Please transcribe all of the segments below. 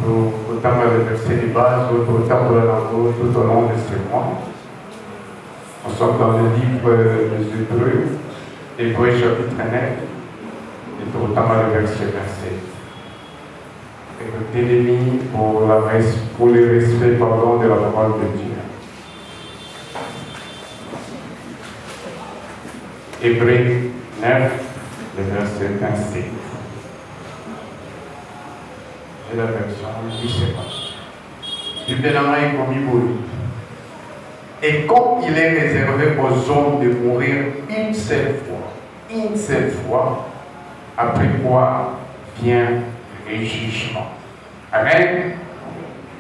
Autant de versets de base, autant pour la langue, tout au long de ces mois. Nous sommes dans le livre des Hébreux, Hébreux chapitre 9, et autant le verset 27. Et le bien-aimé pour le respect de la parole de Dieu. Hébreux 9, le verset 27. Et la version du Seigneur. Du Bénin comme Ibouri. Et comme il est réservé aux hommes de mourir une seule fois, après quoi vient le jugement. Amen.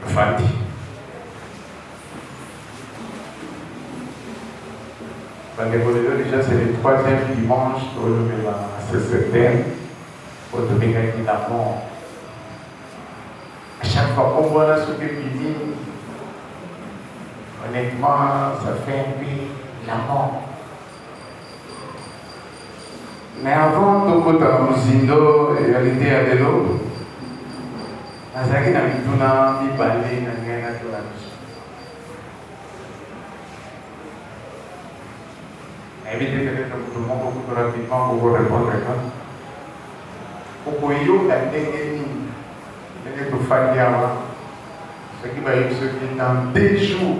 Fati. Déjà, c'est le 3e dimanche de ce septembre, pour donner la mort. À chaque fois qu'on voit ce que tu dis, honnêtement, ça fait un peu la mort. Mais avant de côté Muzindo et l'idée à de l'eau, Nazaki n'a mis tout là, mis balé, n'a rien à tout là. Évitez peut-être tout le monde beaucoup rapidement pour vous répondre à ça. Pour que vous ayez pour faire ce qui va être dans 2 jours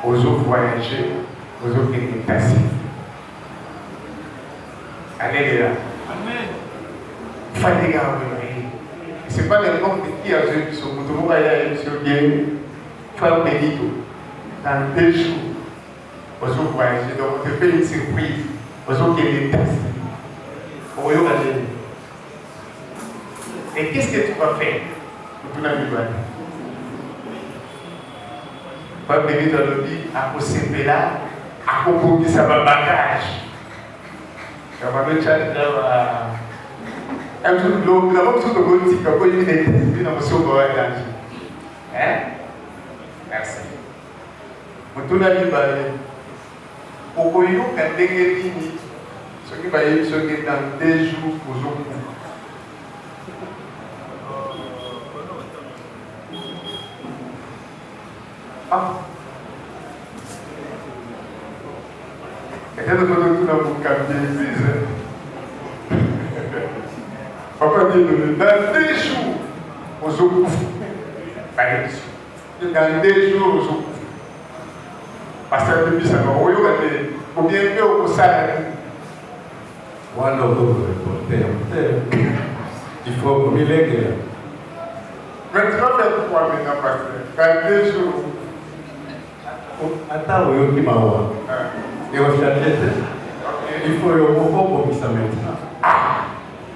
aux autres voyager, aux autres qui sont passés. Alléluia. Amen. Fallait garder. Ce n'est pas le nom qui a joué sur tout le monde sur bien. Tu vas payer tout. Dans 2 jours, aux autres voyager. Donc, on te fait une surprise. Aux autres qui sont passés. Pour eux, et qu'est-ce que tu vas faire? Tout le monde. Pas venir dans le lit, à cause de là, à cause de sa bagage. Ça va nous charger un jour de l'eau, nous avons tout le monde qui a eu des tests, nous avons tout le monde. Hein? Merci. Pour tout le monde, au Koyo, quand on est fini, ce qui va être dans 2 jours pour nous. Ah. Et là, nous avons tout dans mon cabinet. Papa dit, dans 2 jours, on se couvre. Dans 2 jours, on se couvre. Parce que depuis ça, on va combien de temps on s'arrête? Voilà, il faut que vous l'ayez. Maintenant, faire quoi maintenant, pasteur? Dans 2 jours. Attends, il faut le compromis maintenant. Ah!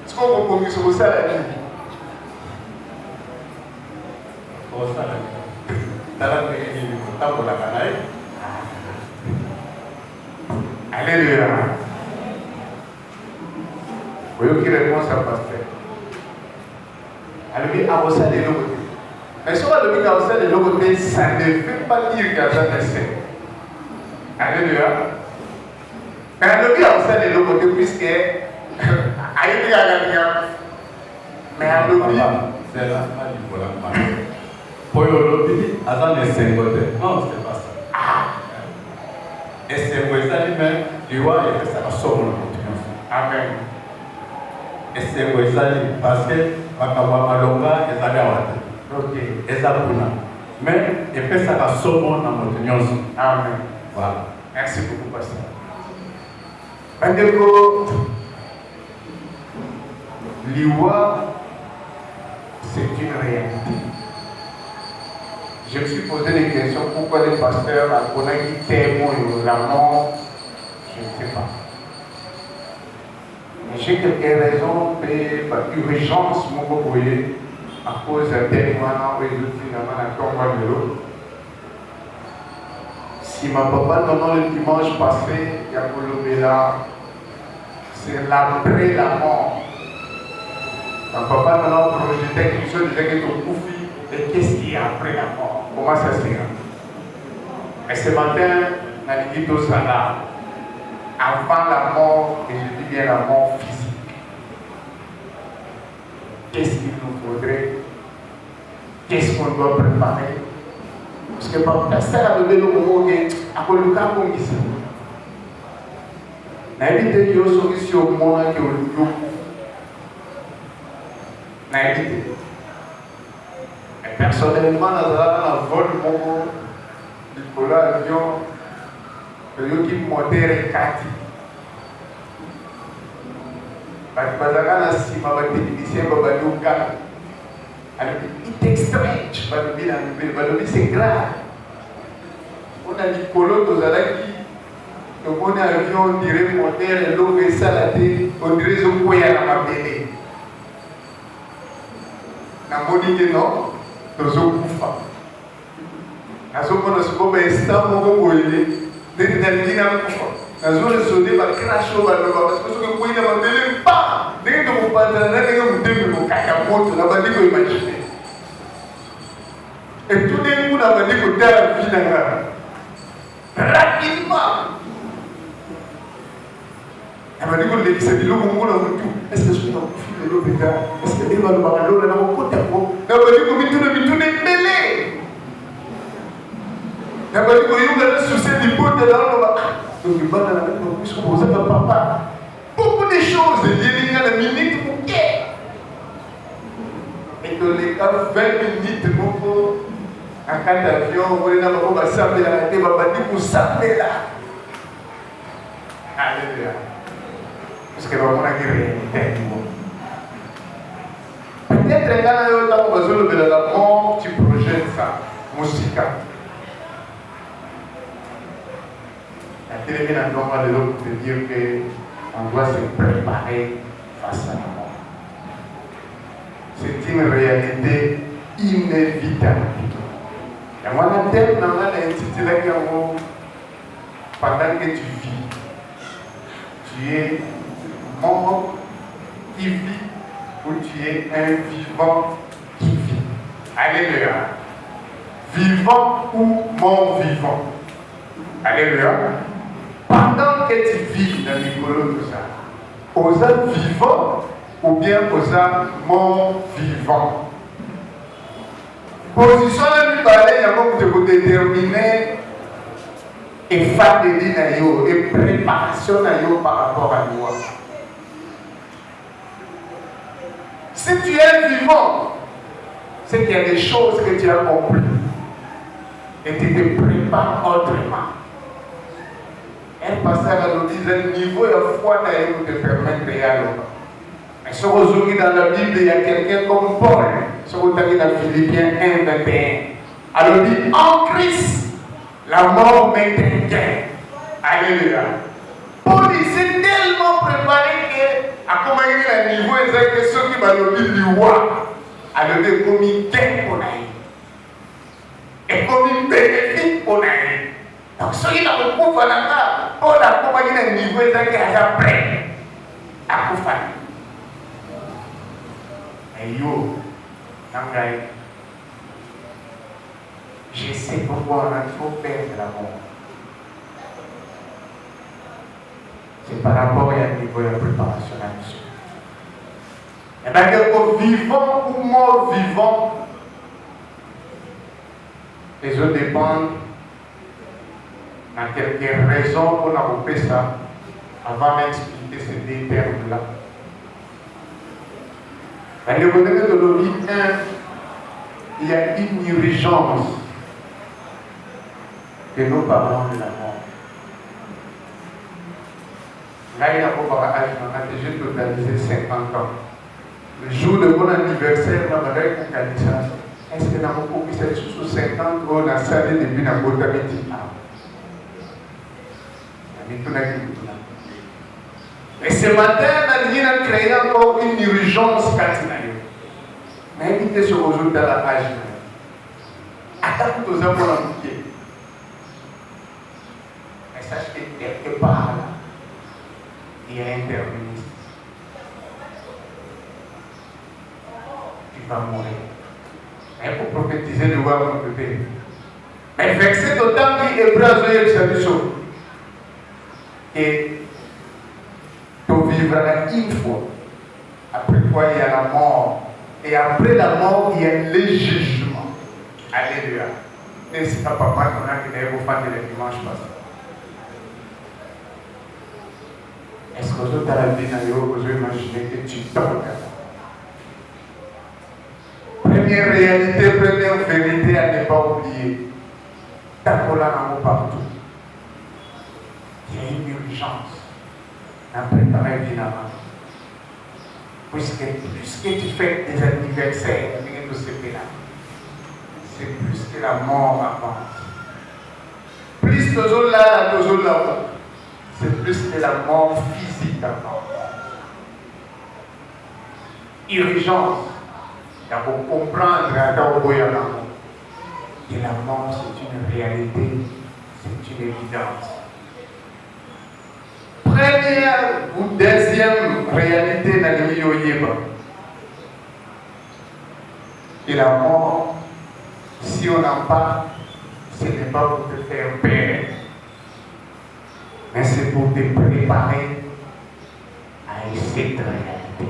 Est-ce qu'on compromis sur le salaire? Au salaire. Alléluia. Vous voyez qui répond à pasteur? Alléluia, à vos salaires de l'autre côté. Mais si on va le mettre à vos salaires de l'autre côté, ça ne veut pas dire qu'il y a ça de fait. Alléluia. Mais alléluia, à vos salaires de l'autre côté, puisque. Alléluia. Mais alléluia. C'est là, pour le lobby, avant les 5 côtés. Non, c'est pas ça. Et c'est pour ça lui-même, il voit que ça va sauver le continent. Amen. Et c'est pour ça parce que Wakawamalonga et Zagawata. Ok. Et Zabuna. Mais il fait ça va sauver le continent. Amen. Voilà. Merci beaucoup, pasteur. Bandeko, l'Iwa, c'est une réalité. Je me suis posé des questions pourquoi les pasteurs à Konaki témoignent la mort, je ne sais pas. Mais j'ai quelques raisons, par urgence, mon voyez, à cause d'un témoin, et de finalement, la tombe de l'eau. Si ma papa, non, le dimanche passé, il y a Kolobela, c'est l'après la mort. Ma papa, non, projetait quelque chose, disait que ton coufi. Et qu'est-ce qu'il y a après la mort? Comment ça se fait? Et ce matin, on a dit tout ça là. Avant la mort, et je dis bien la mort physique, qu'est-ce qu'il nous faudrait qu'est-ce qu'on doit préparer. Parce que par ça, la bébé, le moment où il y a un ici. N'habitez pas sur le monde qui est au lieu. N'habitez. Personnellement, dans la vol, Nicolas avion, le moteur est 4. It is strange, c'est grave. On a Nicolo, on a avion, on dirait moteur, et l'eau est salatée, on dirait que on a la mabélé. Na monique non, tozokufa. Nazomona sikoba esta moko boyele, ndenge ndalina kufa. Nazole sonde ba crash over parce que ce que boyele ba mabélé pas. Ndenge to kopanda ndenge mudembe mokaka moto na bandi ko imaginer. Et tout d'un coup, on a dit que terre finira. Rapidement. On a dit que c'est du lourd, on a dit est-ce que je suis dans le fil de l'eau, est-ce que je vais dans le ballon, on a dit que on a dit que tout est mêlé. On a dit que on a souci du pot de l'eau. Donc, il va dans la même chose que vous avez papa. Beaucoup de choses, il y a la minute pour qui. Et que les gars, 20 minutes, beaucoup. En cas d'avion, on va s'appeler la tête, on va dire pour s'appeler là. Alléluia. Parce que on a réalité. Peut-être quand on va se lever la mort, tu projettes ça, musique. La télé vient à de l'autre pour dire qu'on doit se préparer face à la mort. C'est une réalité inévitable. Et moi, la thème dans la intitulé pendant que tu vis, tu es mort qui vit ou tu es un vivant qui vit. Alléluia. Vivant ou mort vivant. Alléluia. Pendant que tu vis dans l'école de ça, aux âmes vivants ou bien aux âmes morts vivants. Position de parler, il y a beaucoup de déterminer et faire des lignes et préparation par rapport à nous. Si tu es vivant, c'est qu'il y a des choses que tu as compris et tu te prépares autrement. Un passage nous dit le niveau de foi d'ailleurs te permettre de y aller. Mais si aujourd'hui dans la Bible, il y a quelqu'un comme Paul, si vous avez dans Philippiens 1, 21, alors il dit en Christ, la mort m'est un gain. Alléluia. Paul il s'est tellement préparé que, à comment il est le niveau exact que ceux qui vont le dire du roi, alors il comme il gagne pour nous. Et comme il bénéficie pour nous. Donc, ceux qui n'ont pas fait la Paul a comment il est le niveau exact qu'il est prêt à faire. Et yo, Nangaï, je sais pourquoi on a trop perdre la mort. C'est par rapport à un niveau de préparation à nous. Et bien, que vivant ou mort vivant, les autres dépendent de quelques raisons pour nous faire ça avant d'expliquer ces deux termes-là. Dans le domaine de l'Olie 1, il y a une urgence que nous parlons de la mort. Là, il y a beaucoup d'âge, on a déjà totalisé 50 ans. Le jour de mon anniversaire, on a fait un candidat. Est-ce que dans mon cours, c'est sous 50 ans, on a salé depuis la botamiti? Et ce matin, on a créé encore une urgence cardinale. Mais invitez sur aujourd'hui dans la page. Attends que nous avons l'amitié. Mais sache que quelque part là, il y a un terministe. Tu vas mourir. Mais pour prophétiser, nous allons nous préparer. Mais verset d'autant qui est brasé et solution. Et tu vivras une fois. Après quoi, il y a la mort. Et après la mort, il y a le jugement. Alléluia. N'est-ce pas papa qu'on a qui vous faire le dimanche passé? Est-ce que vous avez la vie vous imaginez que tu tombes? Première réalité, première vérité à ne pas oublier. T'as l'amour partout. Il y a une urgence à préparer évidemment. Puisque plus que tu fais des anniversaires, c'est plus que la mort avance. Plus toujours là, c'est plus que la mort physique avance. Urgence, il faut comprendre que la mort c'est une réalité, c'est une évidence. Première ou deuxième réalité dans le milieu, et la mort, si on en parle, ce n'est pas pour te faire peur, mais c'est pour te préparer à cette réalité.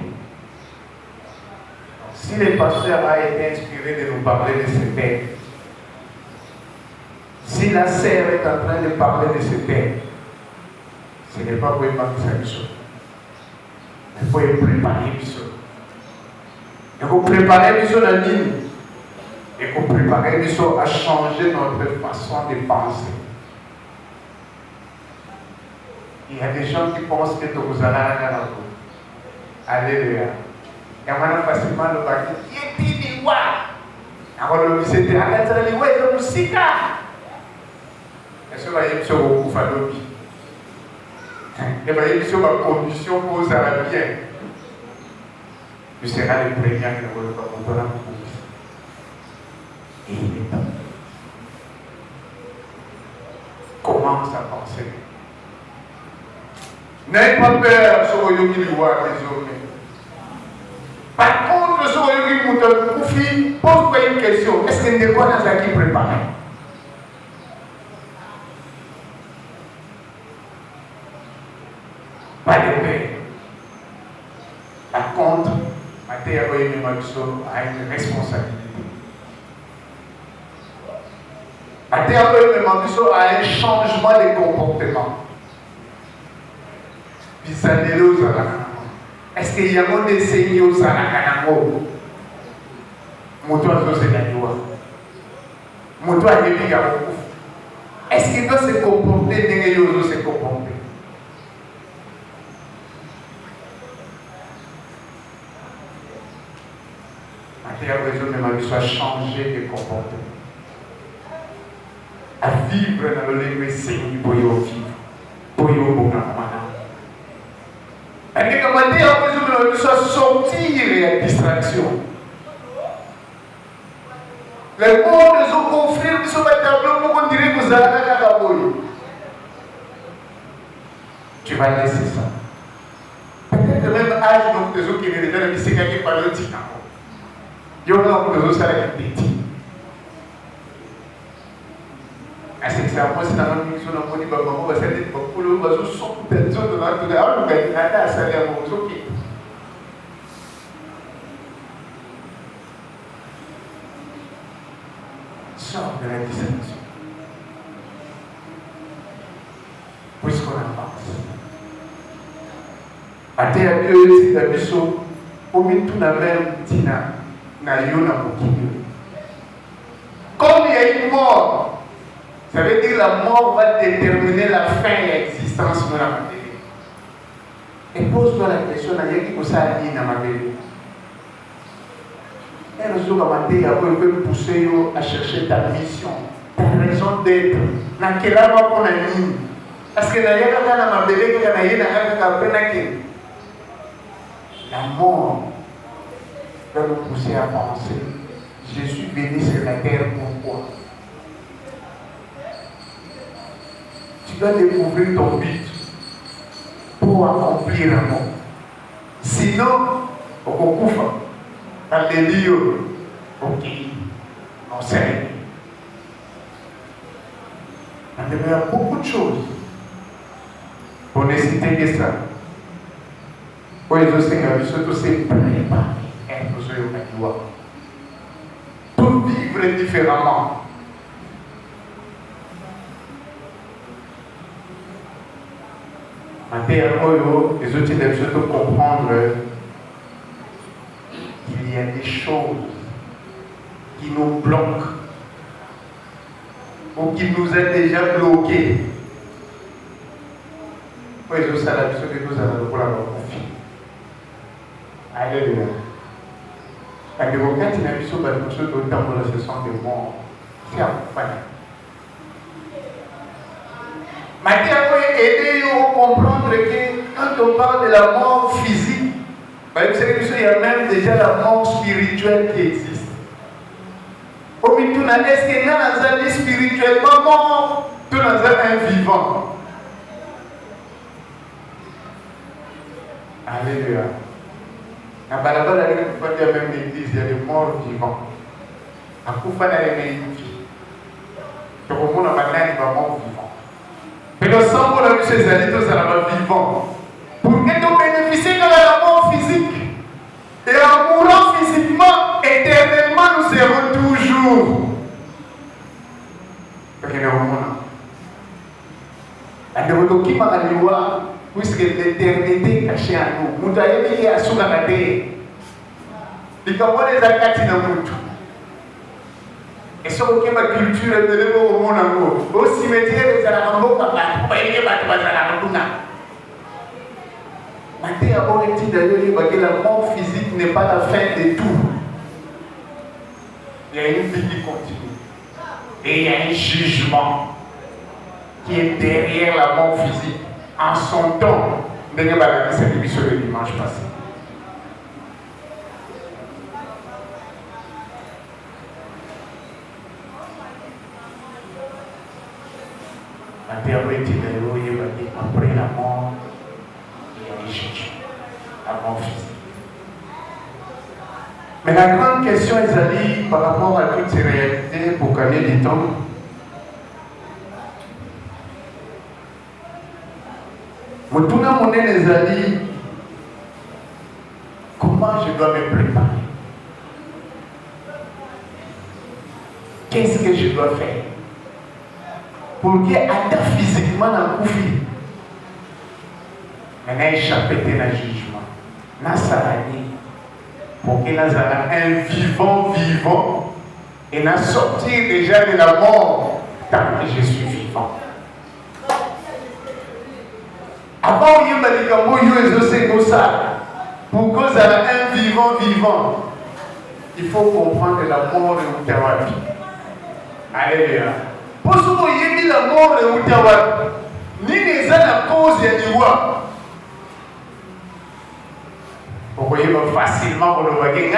Si le pasteur a été inspiré de nous parler de ce thème, si la sœur est en train de parler de ce thème, ce n'est pas pour épargner sa mission, mais pour préparer la mission. Il faut préparer la mission dans la ligne. Il faut préparer la mission à changer notre façon de penser. Il y a des gens qui pensent que vous allez à la route. Alléluia. Et on a facilement le bac. Il est dit, ouais. Alors le lycée était à l'intérieur, il est le musique. Est-ce que vous voyez sur vos bouffalobi? Et vous voyez sur ma condition pour vous aller bien. Tu seras le premier qui ne va pas comprendre. Et il est temps. Commence à penser. N'ayez pas peur sur le yogi du roi désormais. Par contre, sur le yogi mouton, pose-toi une question. Est-ce qu'il y a des quoi dans la qui préparé? Pas de paix. Par contre, Matthieu a une responsabilité. Matthieu a un changement de comportement. Est-ce qu'il y a un essai aux Zanakanamo? Moto a fait la loi. Moto a dit est-ce qu'il doit se comporter comme se comporter? Matthieu a besoin de ma vie soit changé de comportement. À vivre dans le lieu Seigneur pour y vivre. Pour y vivre. Et que Matthieu a besoin de ma vie soit sortir de la distraction. Les mots de son confrère qui sont tableau pour qu'on dirait que vous allez à la boue. Tu vas laisser ça. Peut-être le même âge donc des autres qui viennent de la musique qui parlent de Tina. Il y aura des autres qui sont petits. Est-ce que c'est à moi, c'est dans notre mission, dans mon niveau, on va s'aider pour le oiseau, sont des autres dans notre dehors, on va aller à ça, à mon oiseau qui. Sors de la distraction. Puisqu'on en pense. À terre, Dieu dit la mission, au milieu de la même Tina, n'a eu un comme il y a une mort, ça veut dire que la mort va déterminer la fin de l'existence de la matière. Et pose-toi la question, il y a qui peut s'allier dans ma vie. Et le jour où tu peux pousser à chercher ta mission, ta raison d'être. Dans quel endroit qu'on a mis? Parce que dans ma vie, la mort va nous pousser à penser. Je suis venu sur la terre pourquoi? Tu dois découvrir ton but pour accomplir un monde. Sinon, on coupe dans les lieux, ok, on sait. Il y a beaucoup de choses. Pour ne citer que ça. Pour les autres, surtout c'est préparé. Tout vivre vivre différemment. Maintenant, les autres doivent comprendre qu'il y a des choses qui nous bloquent ou qui nous ont déjà bloqués. Oui, je sais la chose que nous allons pour la confier. Alléluia. Quand vous avez une mission, vous avez d'autant pour la session de mort. C'est accompagné. Maintenant, aidez-nous à comprendre que quand on parle de la mort physique, vous savez qu'il y a même déjà la mort spirituelle qui existe. Est-ce que nous sommes spirituellement morts, nous sommes un vivant? Alléluia. Dans la même église, il y a des morts vivants. À Koufa, il y a des vie. Donc, on a des morts vivants. Mais le sang pour la vie chez Zalito, ça va vivant. Pour que nous bénéficions de la mort physique. Et en mourant physiquement, éternellement, nous serons toujours. Parce que nous sommes puisque l'éternité est cachée en nous. Nous devons aller à Soukakate. Nous devons aller à Kati dans le et ce qui est ma culture est de l'eau au monde. Au cimetière, nous allons maintenant, la mort physique n'est pas la fin de tout. Il y a une vie qui continue. Et il y a un jugement qui est derrière la mort physique. En son temps, nous avons cette émission le dimanche passé. Après la mort, il y a des jugements. La mort physique. Mais la grande question est par rapport à toutes ces réalités pour gagner du temps. Mutuna Mone Nezali, comment je dois me préparer? Qu'est-ce que je dois faire? Pour que atteint physiquement dans le vie, maintenant échapper dans le jugement, dans salani, pour que nous ayons un vivant et nous sortir déjà de la mort tant que je suis vivant. Avant, il y a pour que vous ayez un vivant, il faut comprendre la mort de l'Outawapi. Alléluia. Pour ce que vous avez la mort de l'Outawapi, ni les gens la cause de l'Iwa. Vous voyez facilement pour le voyer.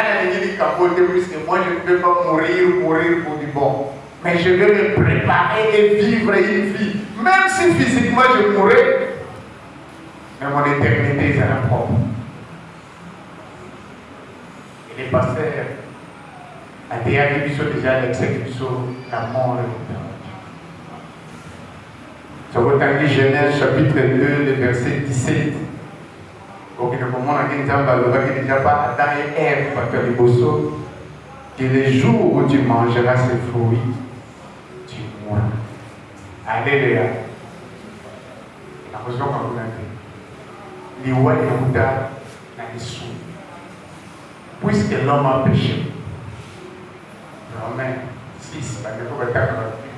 Puisque moi je ne peux pas mourir pour du bon. Mais je vais me préparer et vivre une vie. Même si physiquement je mourrai. Mais mon éternité, c'est la propre. Et les pasteurs, à Théâtre, déjà l'exécution, la mort et le temps. Sur votre Genèse, chapitre 2, le verset 17. Pour que le moment où nous avons déjà pas Adam et Ève, que le jour où tu mangeras ces fruits, tu mourras. Alléluia. La raison qu'on vous l'a dit. Puisque l'homme a péché. Romains 6, parce qu'il faut que tu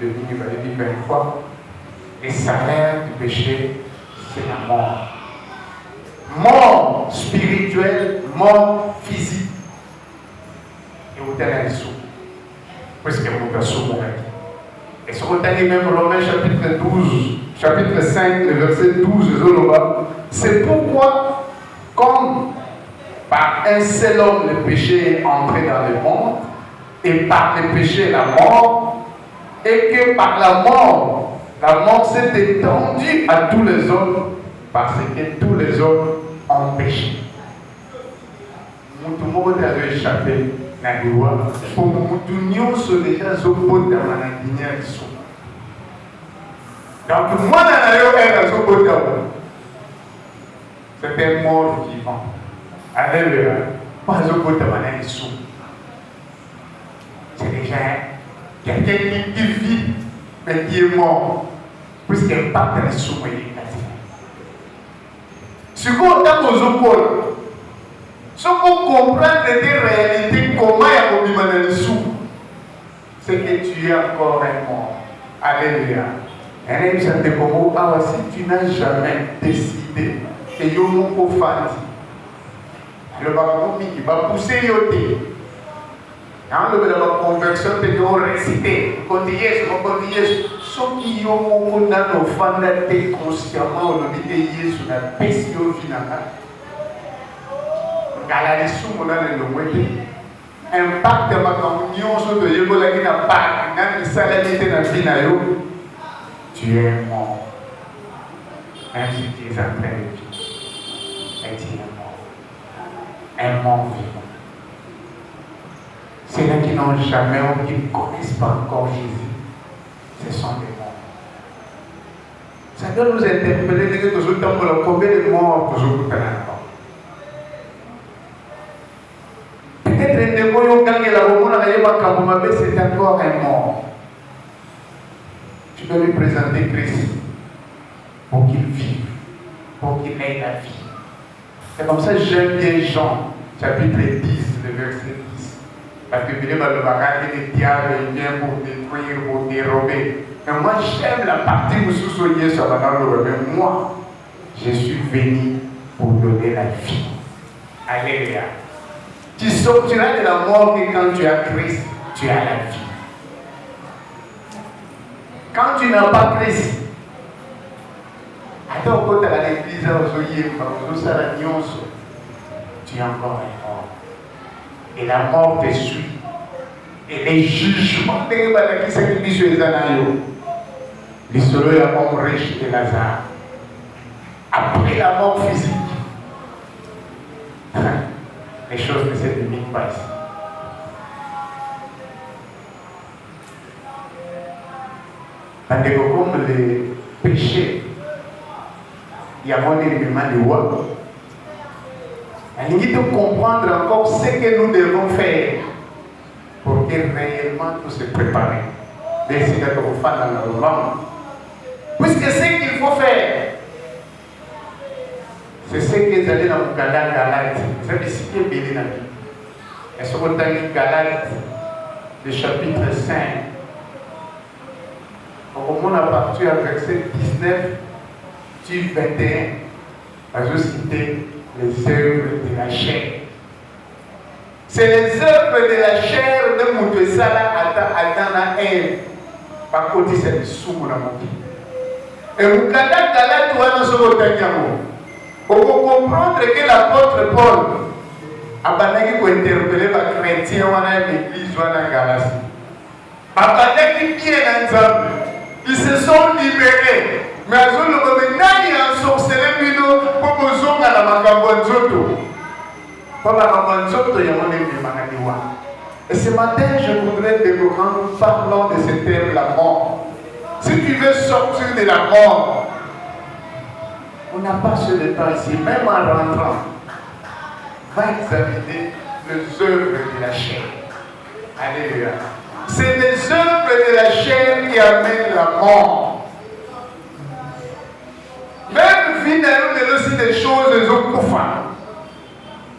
aies 20 fois. Le salaire du péché, c'est la mort. Mort spirituelle, mort physique. Et vous avez les sous. Puisque vous avez sous mon et si vous avez même Romains chapitre 12, chapitre 5, le verset 12, c'est pourquoi, comme par un seul homme le péché est entré dans le monde, et par le péché la mort, et que par la mort s'est étendue à tous les hommes, parce que tous les hommes ont péché. Tout le monde a échappé. Pour nous tous déjà zopot dans la guinée de son. Donc moi dans zopot c'est un mort vivant. Alléluia. Moi zopot dans la son. C'est des déjà quelqu'un qui vit, mais qui est mort, puisqu'il part dans les sous-moyens. Ce qu'on a aux opposés, ce qu'on comprend des réalités, comment il y a dans les sous, c'est que tu es encore un mort. Alléluia. Et si tu n'as jamais décidé que tu es un fan, le bateau qui va pousser yoté. Quand le conversion te réciter, continuer, ceux qui ont dans nos fans consciemment le métier sur la pesio finale. Galali sous mon âme le moitié. Impact ma communion sur le yébola qui n'a pas, n'a pas salamité dans le finayo. Tu es mort. Même si tu es en train de vivre. Et tu es mort. Un mort vivant. Ceux qui n'ont jamais ou qui ne connaissent pas encore Jésus, ce sont des morts. Ça doit nous interpeller que nous avons combien de morts nous avons encore. Peut-être que les morts c'est encore un mort. Tu dois lui présenter Christ pour qu'il vive, pour qu'il ait la vie. C'est comme ça que j'aime bien Jean, chapitre 10, le verset 10. Parce que le diable vient pour détruire, pour dérober. Mais moi j'aime la partie où vous soignez sur la parole. Mais moi, je suis venu pour donner la vie. Alléluia. Tu sortiras de la mort que quand tu as Christ, tu as la vie. Quand tu n'as pas Christ, attends quand tu es à l'église, tu es encore un mort. Et la mort te suit. Et les jugements qui s'écrivent sur les anaïos. Les solos et la mort riche de Lazare. Après la mort physique, les choses ne se limitent pas ici. Parce que comme les péchés, il y a un élément de loi. Il faut comprendre encore ce que nous devons faire pour que réellement tout se prépare. Puisque ce qu'il faut faire, c'est ce que vous allez dans le Galate. Vous avez cité Béli dans la Bible. Et ce qu'on a dit Galate, le chapitre 5. On a parti à verset 19, du 21, à citer les œuvres de la chair. C'est les œuvres de la chair de Moutessala Adana Ève. Par contre, c'est le sous-mon amour. Et vous Galate, tu vas dans ce mot. Pour comprendre que l'apôtre Paul a interpellé les chrétiens dans l'église de Galatie. Ils se sont libérés. Mais ils ont ensorcelé pour nous à la Macabanzoto. Pour la Macabanzoto, il y a un. Et ce matin, je voudrais que nous parlons de ce thème, la mort. Si tu veux sortir de la mort, on n'a pas ce de temps ici, même en rentrant. Va examiner les œuvres de la chair. Alléluia. C'est les œuvres de la chair qui amènent la mort. Même finalement, aussi des choses profanes.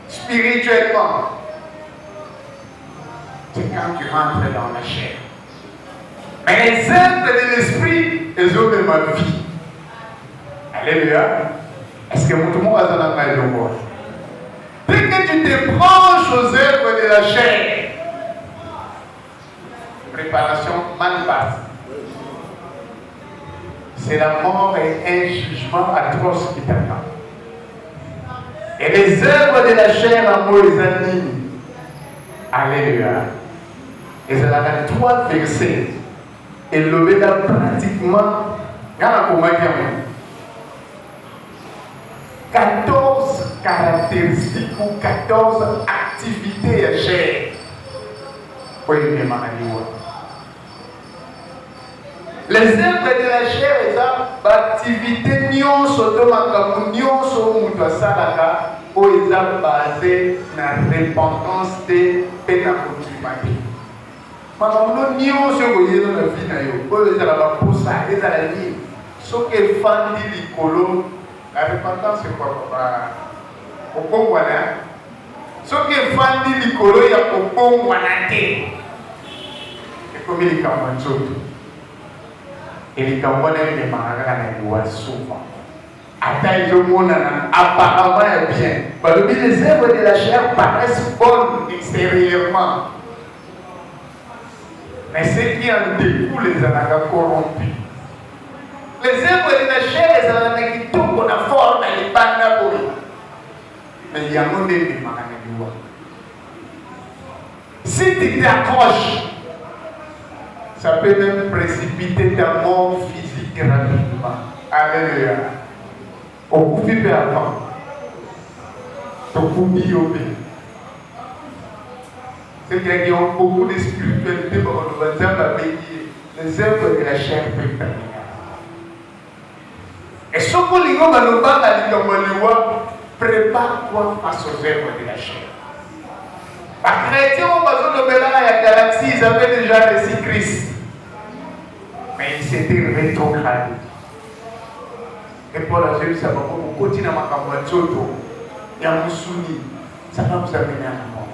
Spirituellement. C'est quand tu rentres dans la chair. Mais les œuvres de l'esprit, elles ont de ma vie. Alléluia. Est-ce que tout le monde a dans la main de moi? Dès que tu te branches aux œuvres de la chair, préparation mal basse. C'est la mort et un jugement atroce qui t'attend. Et les œuvres de la chair en mots les animent. Alléluia. Et c'est là 3 versets. Et le là pratiquement, 14 caractéristiques ou 14 activités à chair. Oui, mais les œuvres de la chair, c'est l'activité nyonso de makambo nyonso mutu asalaka oyo eza basée na repentance te mpe na kondima te. Maman, nous n'y sommes pas dans la vie. Nous sommes pour ça. Nous sommes dit, ce qui est fan de l'écolo, la repentance, c'est quoi? Au Congo, ce qui est fan de l'écolo, il y a au Congo. Et comme il est comme un autre. Et les Camerounais, les Maragans, ils souvent. Attends, le monde apparemment est bien. Les œuvres de la chair paraissent bonnes extérieurement. Mais ce qui en découle, les anagas corrompus. Les œuvres de la chair, les anagas qui tombent dans la forme, les bandes. Mais il y a un monde de Maragans. Si tu t'accroches, ça peut même précipiter ta mort physique rapidement. Alléluia. Au coup de avant, au coup de c'est qu'il y a beaucoup de spiritualité pour nous les œuvres de la chair peuvent terminer. Et ce que nous avons prépare-toi face aux œuvres de la chair. Les chrétiens ont besoin de la galaxie, ils avaient déjà reçu Christ. Mais ils s'étaient rétrogradés. Et pour la Jésus, ça va continuer à m'accompagner. Il y a un souni. Ça va vous amener à la mort.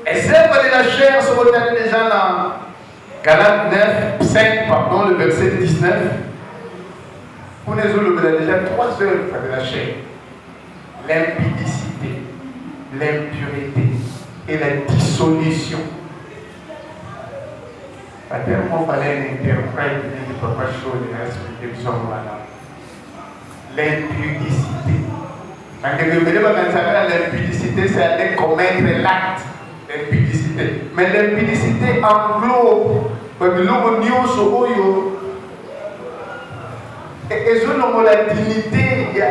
Les œuvres de la chair se retrouvent déjà dans Galates 9, 5, pardon, le verset 19. Pour nous, il y a déjà 3 œuvres de la chair: l'impudicité, l'impureté et la dissolution. Pas tellement fallait un interprète de papa chaud de la explication voilà. L'impudicité. L'impudicité, c'est aller commettre l'acte d'impudicité. Mais l'impudicité englobe et la dignité, il y a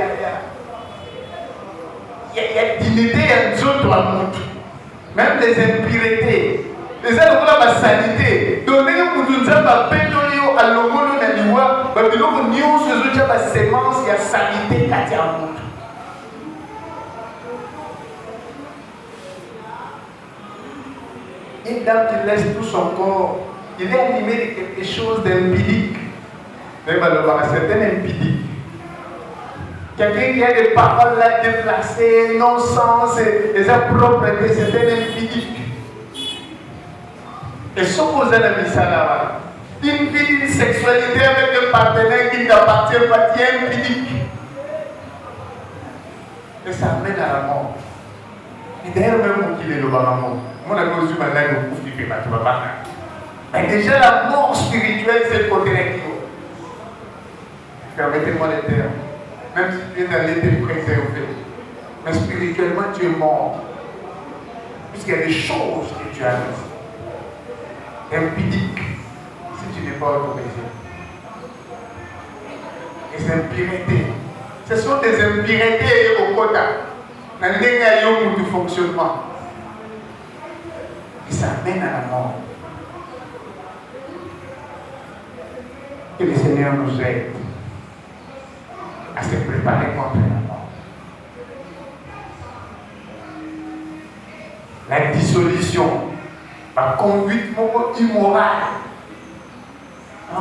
dignité et d'autres amours. Même les impuretés, les gens de la sanité. Donc, nous avons à l'omolo na liwa, babiloko nyonso ezotia ba semence ya sanité kati ya mutu. Une dame qui laisse tout son corps, il est animé de quelque chose d'impudique. Même alors, c'est un impudique. Quelqu'un qui a des paroles là déplacées, non-sens, et sa propreté, c'est un impudique. Et ce qu'on a mis ça là-bas, une vie, une sexualité avec un partenaire qui ne t'appartient pas, qui est impudique. Et ça amène à la mort. Et d'ailleurs, même qui est le mort. Moi, la cause du malin, je ne peux pas. Mais déjà, la mort spirituelle, c'est le côté là. Permettez-moi les termes. Même si tu es dans l'été préservé, mais spirituellement, tu es mort. Puisqu'il y a des choses que tu as mises. Impudique, si tu n'es pas autorisé. Les impuretés. Ce sont des impuretés au quota. Dans le du fonctionnement. Et ça mène à la mort. Que le Seigneur nous aide à se préparer contre la mort. La dissolution, la conduite immorale. En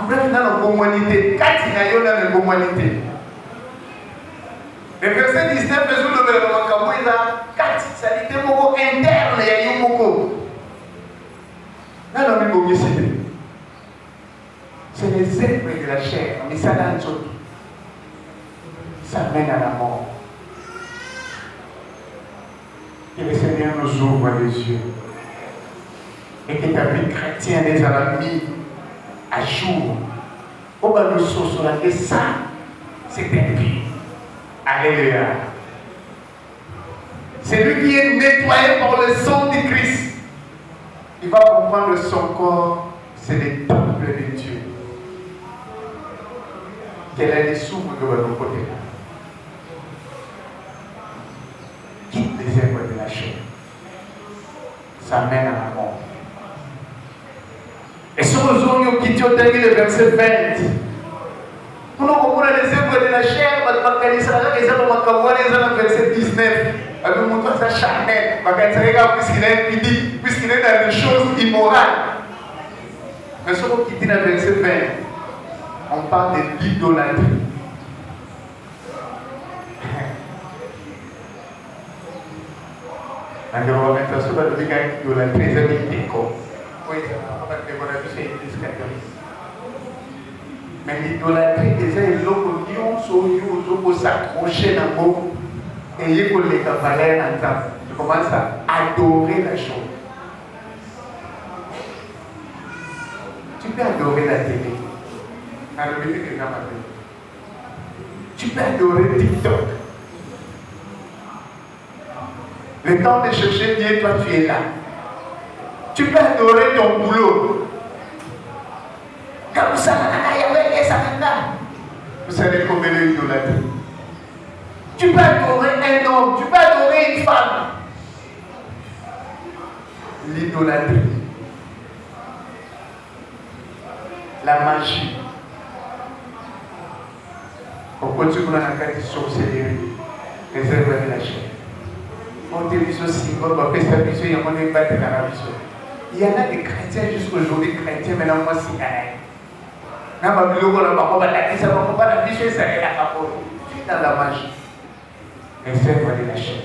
bref, dans la humanité, quand il y a dans la humanité, le verset 19, ça dit que beaucoup interne, il y a beaucoup. Dans la microbicité, c'est les êtres de la chair, mais ça dans le tout. Ça mène à la mort. Que le Seigneur nous ouvre les yeux. Et que ta vie chrétienne les a mis à jour. Au bas de nous et ça, c'est un vie. Alléluia. C'est lui qui est nettoyé par le sang de Christ. Il va comprendre que son corps, c'est le temple de Dieu. Quel est le souffle de nos côtés? Quitte les œuvres de la chair. Ça mène à la mort. Et sur le zone qui tient le verset 20. Nous comprenons les œuvres de la chair, les œuvres de la verset 19. Elle nous montre sa charnelle. Puisqu'il est impudie, puisqu'il est dans des choses immorales. Mais ce qu'on quitte dans le verset 20, on parle de l'idolâtrie. Andiamo a mettere sopra le la presa di Dio. Poi perché vorrei dire il cattolico. Ma l'idolâtrie déjà est l'eau qui ont sauvé pour s'accrocher dans le mot. Et il faut les cavaliers en temps. Je commence à adorer la chose. Tu peux adorer la télé. Tu peux adorer TikTok. Le temps de chercher Dieu, toi tu es là. Tu peux adorer ton boulot. Comme ça, vous savez combien de l'idolâtrie. Tu peux adorer un homme, tu peux adorer une femme. L'idolâtrie. La magie. Au côté de la carte de sorcellerie, réserve de la chair. On dit que ce symbole va faire sa vision, il y a des battre dans la vision. Il y en a des chrétiens jusqu'aujourd'hui, chrétiens, maintenant moi c'est pareil. Dans ma vie, on va pas la vision, ça est à rapport. Tu es dans la magie. Réserve de la chair.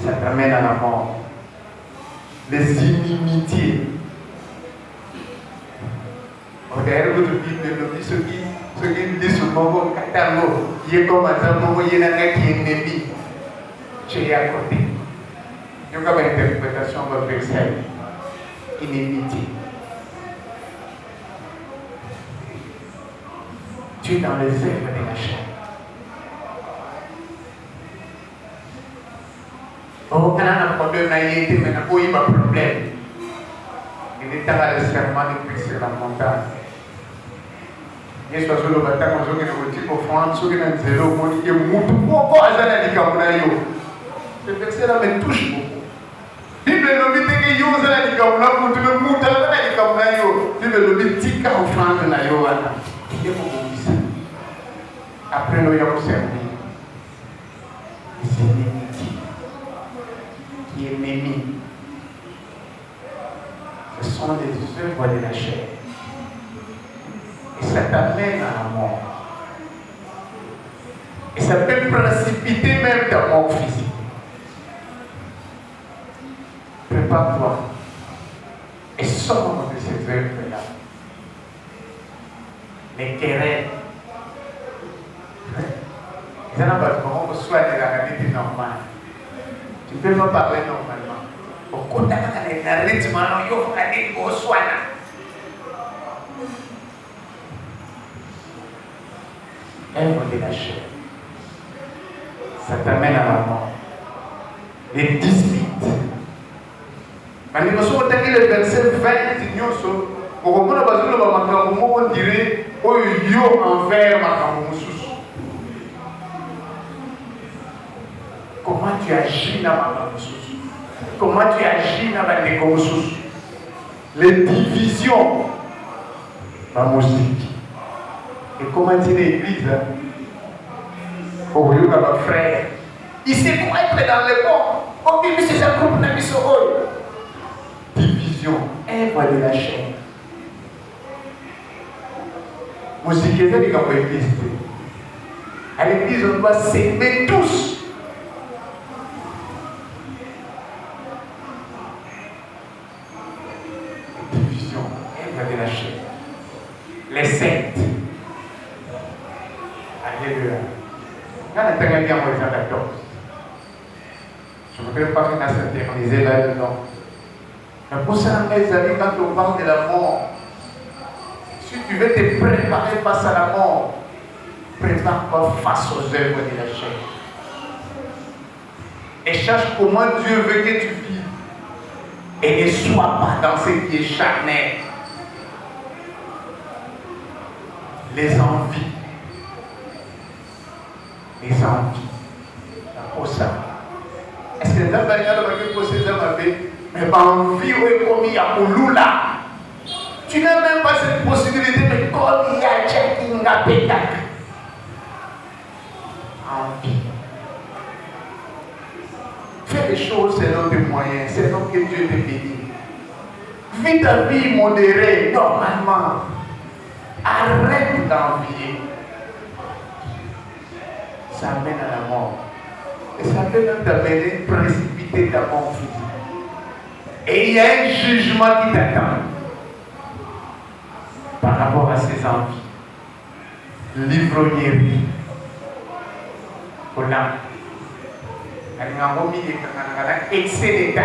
Ça t'amène à la mort. Les inimitiés. Regardez votre Bible, ceux qui disent sur mon catalogue, il est comme un homme, il y en a qui est ennemi. Tu es à côté. Il y a une interprétation de verset. Inimitié. Tu es dans les œuvres de la chair. Oh, quand on a un problème, il y a un problème. Il est dans le serment de Christ sur la montagne. Yesu azolo bataka nzoke na kotiko France soki na nzela omoni ke mutu moko aza na likambo na yo. Ce verset-là me touche beaucoup. Bible elobi teke yo oza na likambo na mutu me mutu aza na likambo na yo. Bible elobi tika offrande na yo wana. Ye kobongisa. Après nous ya koservir. C'est l'ennemi qui est ennemi. Ce sont des œuvres de la chair. Et ça t'amène à la mort. Et ça peut précipiter même ta mort physique. Prépare-toi. Et sors de ces œuvres-là. Les querelles. Ils en ont pas comment on soit de la réalité normale. Tu ne peux pas parler normalement. Au contact avec la rythme, il faut aller au soin. Œuvre de la chair. Ça t'amène à la mort. Les disputes. Mais nous sommes attaqués le verset 20 on dirait oh yo envers Makamousous. Comment tu agis dans Makamousous? Comment tu agis dans Makamousous? Les divisions. La musique. Et comment dire l'église? Oh, il y a un frère. Il sait quoi être dans le bon. Oh, mais c'est un groupe de division, œuvre de la chair. Musique, c'est ce qu'on peut l'église. À l'église, on doit s'aimer tous. Division, œuvre de la chair. Les sectes. Alléluia. Quand on a bien en 14, je ne voudrais pas s'interniser là-dedans. Mais pour ça, mes amis, quand on parle de la mort, si tu veux te préparer face à la mort, prépare-toi face aux œuvres de la chair. Et cherche comment Dieu veut que tu vives. Et ne sois pas dans ce qui est charnel. Les envies. Les envies. Pour ça. Est-ce que les enfants qui possèdent ma vie, mais par envie, est commis à Ouloula. Tu n'as même pas cette possibilité, mais comme il y a chacun à pétac. Envie. Fais les choses selon tes moyens, selon que Dieu te bénit. Vis ta vie modérée, normalement. Arrête d'envier. Ça amène à la mort. Et ça peut même t'amener précipiter ta mort physique. Et il y a un jugement qui t'attend par rapport à ces envies. L'ivrognerie. Pour l'âme. Excès d'état.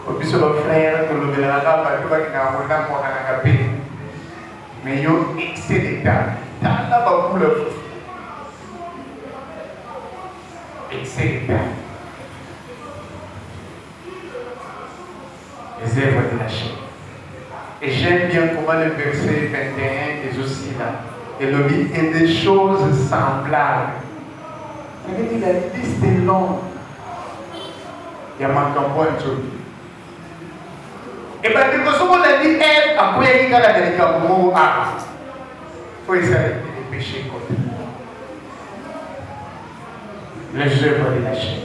Au plus de frère, que le vénérable va mais il y a excès d'état. Dans la baboule, excès d'état. Les œuvres de la chair. Et j'aime bien comment le verset 21 est aussi là. Et le dit, et des choses semblables. Il veut dire la liste est longue. Il y a manqué un point de chose. Et bien, quand on a dit, elle, après, il y a des cas où il faut essayer de pécher contre les œuvres de la chair.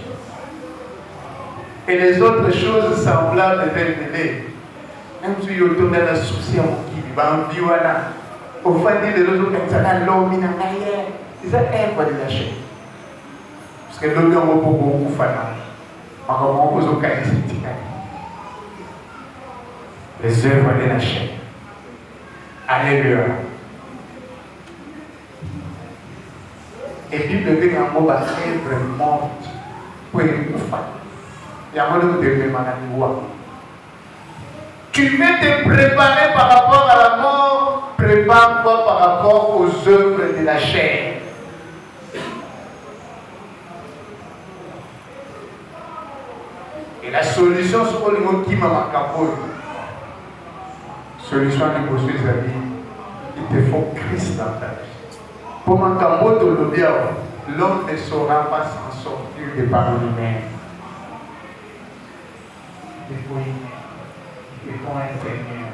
Et les autres choses semblables de mêler. Même si vous avez dans le souci à mon qui va en vivre là, au fond de l'autre, comme ça, dans l'homme, il y a rien. C'est ça, œuvre de la chair. Parce que l'homme, on va beaucoup faire. On va poser au cas de cette les œuvres de la chair. Alléluia. Et puis, le Bible a un mot œuvre morte pour une femme. Il y a un mot de maladie. Tu veux te préparer par rapport à la mort, prépare-toi par rapport aux œuvres de la chair. Et la solution, c'est pour le mot qui m'a marqué. Solution à négocier sa vie, il te faut Christ dans ta vie. Pour m'entendre le bien, l'homme ne saura pas s'en sortir de par lui-même. Il faut un Seigneur.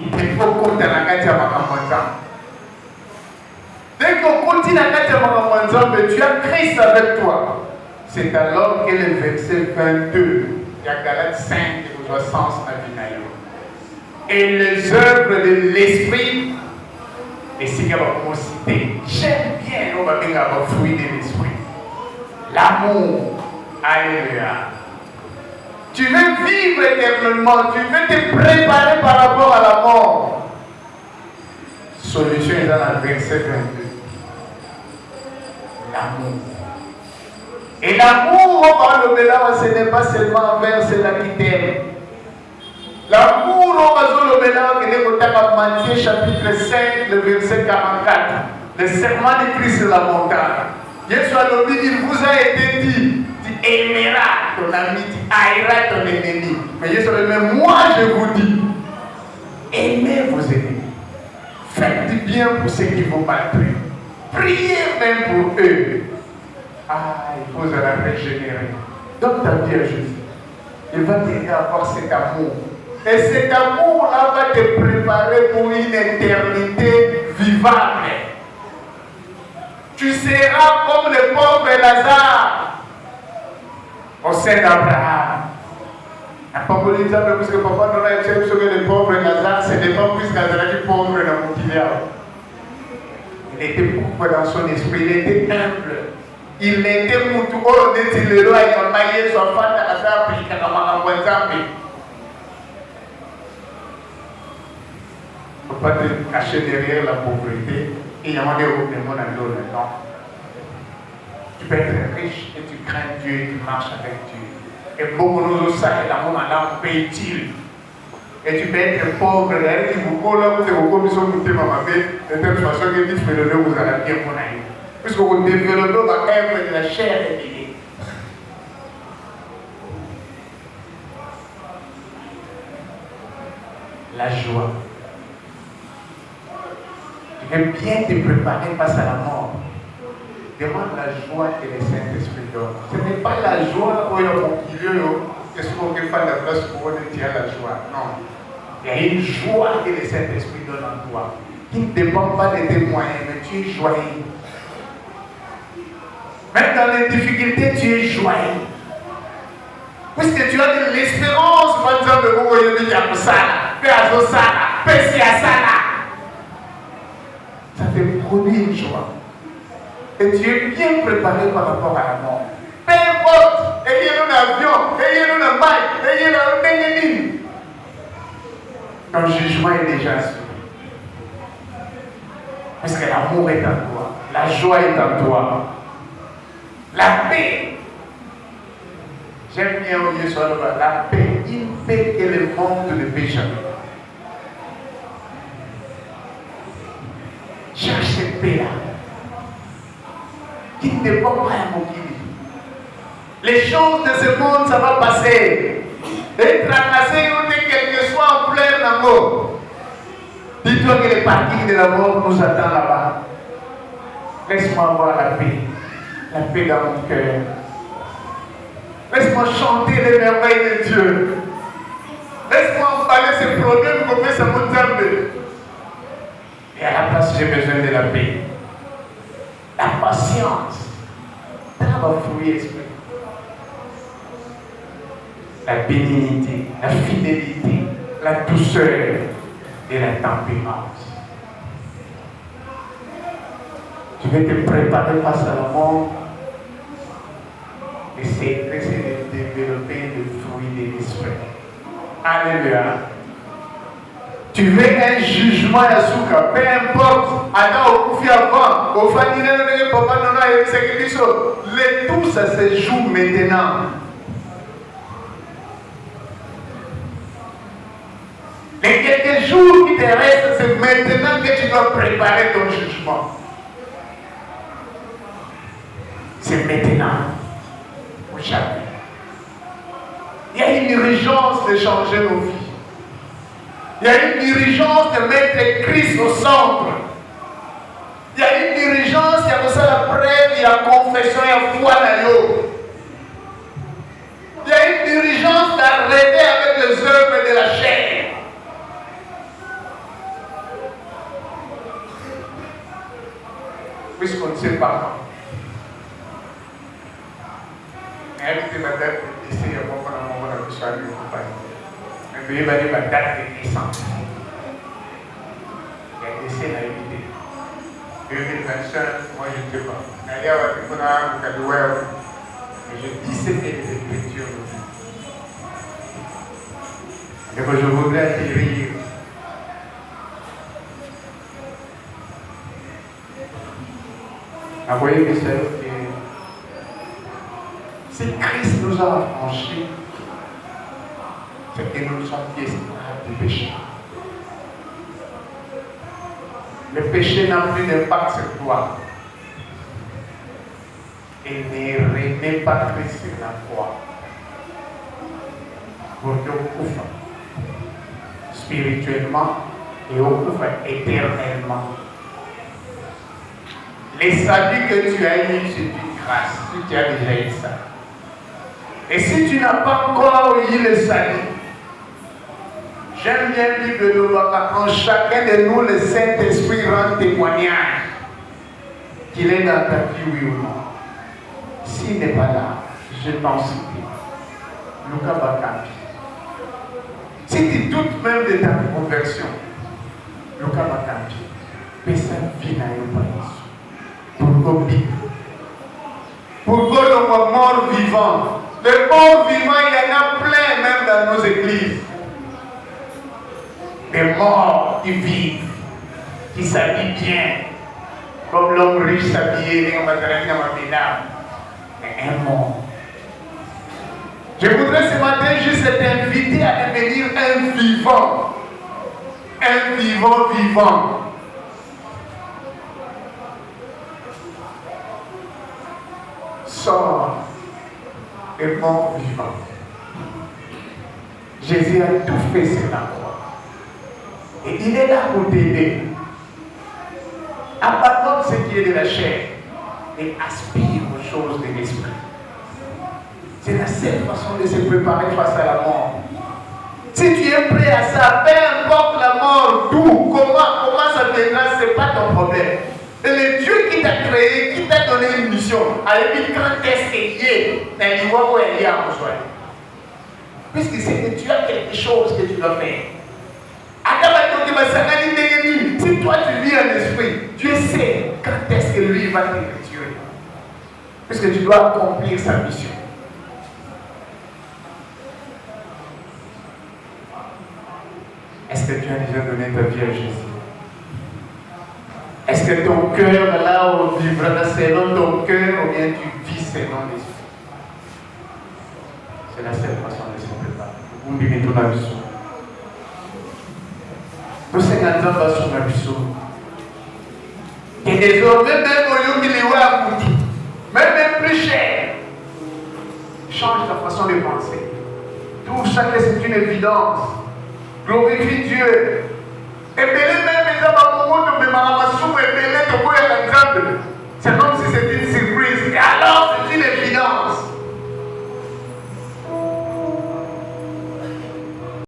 Il te faut compter dans la carte à dès qu'on continue la carte à mais tu as Christ avec toi. C'est alors que le verset 22, il y a Galates 5 qui vous doit sens à Vinaïo. Et les œuvres de l'esprit, et c'est qu'il va citer. J'aime bien, on va bien avoir fruit de l'esprit. L'amour. Alléluia. Tu veux vivre éternellement, tu veux te préparer par rapport à la mort. Solution est dans le verset 22. L'amour. Et l'amour, on parle de là, ce n'est pas seulement envers ceux-là qui t'aiment. L'amour, on parle de là, qui est au Matthieu chapitre 5, le verset 44. Le serment de Christ sur la montagne. Jésus il vous a été dit. Tu aimeras ton ami, tu haïras ton ennemi. Mais Jésus a dit, mais moi je vous dis, aimez vos ennemis. Faites du bien pour ceux qui vous maltraitent. Priez même pour eux. Ah, il faut la régénérer. Donne ta vie à Jésus. Il va t'aider à avoir cet amour. Et cet amour-là va te préparer pour une éternité vivable. Tu seras comme le pauvre Lazare au sein d'Abraham. Un pauvre exemple, parce que papa nous a été sur le pauvre Lazare, ce n'est pas plus Lazare qui est pauvre dans mon kilia. Il était pauvre dans son esprit, il était humble. Il était moutou, on était le roi, il a maillé son femme à sa prière, il a ne faut pas te cacher derrière la pauvreté et il y a un développement dans l'eau. Non. Tu peux être riche et tu crains Dieu et tu marches avec Dieu. Et beaucoup de nous ça et l'amour maintenant paye-t-il. Et tu peux être pauvre, et tu vous colle, vous avez beaucoup de de telle façon que tu fais le vous allez bien pour aller. Puisque vous développez dans l'œuvre de la chair et de l'île. La joie. Tu veux bien te préparer face à la mort. Demande la joie que le Saint-Esprit donne. Ce n'est pas la joie où il y a mon milieu, que ce qu'on fait la place pour tirer la joie. Non. Il y a une joie que le Saint-Esprit donne en toi, qui ne dépend pas de tes moyens, mais tu es joyeux. Même dans les difficultés, tu es joyeux. Puisque tu as de l'espérance, par exemple, ça te produit une joie. Et tu es bien préparé par rapport à la mort. Peu importe, ayez un avion, ayez un bail, ayez un déguéline. Ton jugement est déjà assuré. Parce que l'amour est en toi, la joie est en toi, la paix. J'aime bien au lieu sur la paix, une paix que le monde ne peut jamais. Cherche cette paix-là, qui ne va pas à mon guide. Les choses de ce monde, ça va passer. Et tracasser, quel que soit en plein amour. Dis-toi que les parkings de la mort nous attendent là-bas. Laisse-moi avoir la paix dans mon cœur. Laisse-moi chanter les merveilles de Dieu. Laisse-moi emballer ces problèmes comme ça mon Zambé. Et à la place, j'ai besoin de la paix. La patience. Ça va fouiller l'esprit. La bénignité, la fidélité, la douceur et la tempérance. Tu veux te préparer face à la mort. Essayer de développer le fruit de l'esprit. Alléluia. Tu veux un jugement à Souka, peu importe, Adam au avant, au Fadine, papa, les tout ça se joue maintenant. Les quelques jours qui te restent, c'est maintenant que tu dois préparer ton jugement. C'est maintenant. Ou jamais. Il y a une urgence de changer nos vies. Il y a une urgence de mettre Christ au centre. Il y a une urgence, il y a pour ça la preuve, il y a la confession, il y a la foi dans l'eau. Il y a une urgence d'arrêter avec les œuvres de la chair. Puisqu'on ne sait pas quand. Invité ma date de décès, il y a beaucoup de moments où je suis allé au compagnie. Mais il va dire ma date de naissance. Il y a décès à éviter. 2025, moi je ne sais pas. D'ailleurs, il faut avoir un mais je disséquais les écritures. Et que je voudrais atterrir. Vous voyez, mes sœurs, que si Christ nous a affranchis, c'est que nous sommes pieds du péché. Le péché n'a plus d'impact sur toi. Et ne remets pas Christ sur la croix. Pour te couvrir spirituellement et au couvrir éternellement. Les saluts que tu as eu, c'est une grâce. Tu as déjà eu ça. Et si tu n'as pas encore eu le salut, j'aime bien dire que en chacun de nous, le Saint-Esprit rend témoignage qu'il est dans ta vie, oui ou non. S'il n'est pas là, je t'en supplie. Luca Bakampi. Si tu doutes même de ta conversion, Luca Bakampi, personne vit dans le pays. Pour Gobi. Pour le mort vivant. Les morts vivants, il y en a plein même dans nos églises. Des morts qui vivent, qui s'habillent bien, comme l'homme riche s'habillait, mais un mort. Je voudrais ce matin juste t'inviter à devenir un vivant. Un vivant vivant. Sors et mort vivant. Jésus a tout fait sur la croix. Et il est là pour t'aider. Abandonne ce qui est de la chair et aspire aux choses de l'esprit. C'est la seule façon de se préparer face à la mort. Si tu es prêt à ça, peu importe la mort, d'où, comment ça viendra, ce n'est pas ton problème. Et le Dieu qui t'a créé, qui t'a donné une mission, allez quand est-ce qu'il est, mais il voit où elle est en soi. Puisqu'il sait que tu as quelque chose que tu dois faire. Si toi tu vis en esprit, Dieu sait quand est-ce que lui va te retirer. Puisque tu dois accomplir sa mission. Est-ce que tu as déjà donné ta vie à Jésus? Est-ce que ton cœur là où vivra selon ton cœur ou bien tu vis selon l'esprit? C'est la seule façon de se préparer. Vous vivez tout la mission. Nous 50 ans va sur la mission. Et désormais, même au lieu qu'il est à Koutou, même plus cher, change ta façon de penser. Tout ça, c'est une évidence. Glorifie Dieu. Et même les hommes à Momo, mais ma maman, et Bélé, c'est comme si c'était